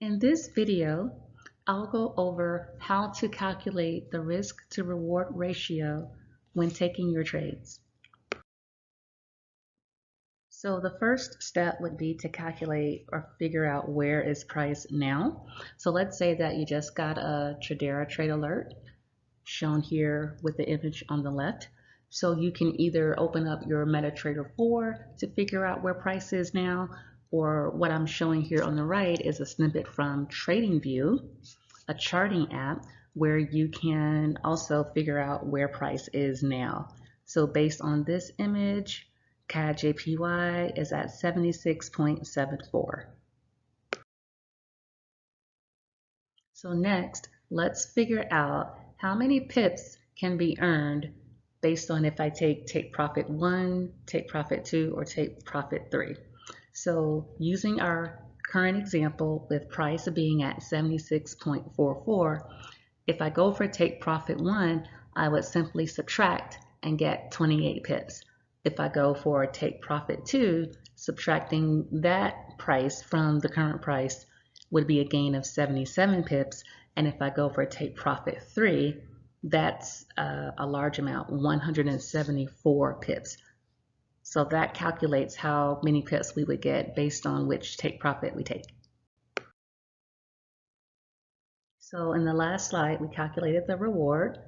In this video, I'll go over how to calculate the risk to reward ratio when taking your trades. So the first step would be to calculate or figure out where is price now. So let's say that you just got a Tradera trade alert shown here with the image on the left. So you can either open up your MetaTrader 4 to figure out where price is now, or what I'm showing here on the right is a snippet from TradingView, a charting app where you can also figure out where price is now. So based on this image, CAD JPY is at 76.74. So next, let's figure out how many pips can be earned based on if I take profit 1, take profit 2, or take profit 3. So using our current example with price being at 76.44, if I go for take profit 1, I would simply subtract and get 28 pips. If I go for take profit 2, subtracting that price from the current price would be a gain of 77 pips. And if I go for take profit 3, that's a large amount, 174 pips. So that calculates how many pips we would get based on which take profit we take. So in the last slide, we calculated the reward.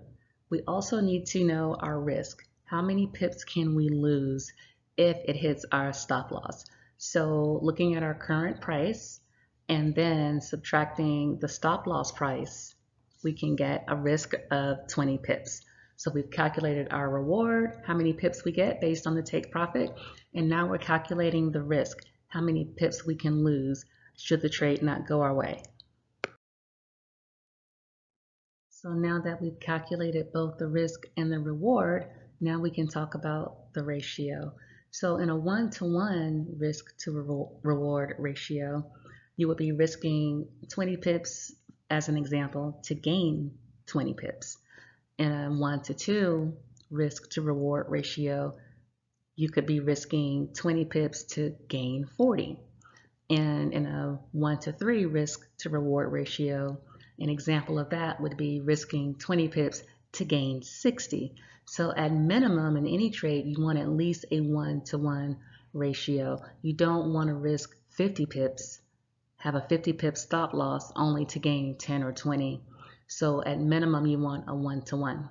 We also need to know our risk. How many pips can we lose if it hits our stop loss? So looking at our current price and then subtracting the stop loss price, we can get a risk of 20 pips. So we've calculated our reward, how many pips we get based on the take profit, and now we're calculating the risk, how many pips we can lose should the trade not go our way. So now that we've calculated both the risk and the reward, now we can talk about the ratio. So in a one-to-one risk to reward ratio, you would be risking 20 pips as an example to gain 20 pips. In a 1-to-2 risk to reward ratio, you could be risking 20 pips to gain 40. And in a 1-to-3 risk to reward ratio, an example of that would be risking 20 pips to gain 60. So at minimum in any trade, you want at least a 1-to-1 ratio. You don't want to risk 50 pips, have a 50 pip stop loss only to gain 10 or 20. So at minimum, you want a 1-to-1.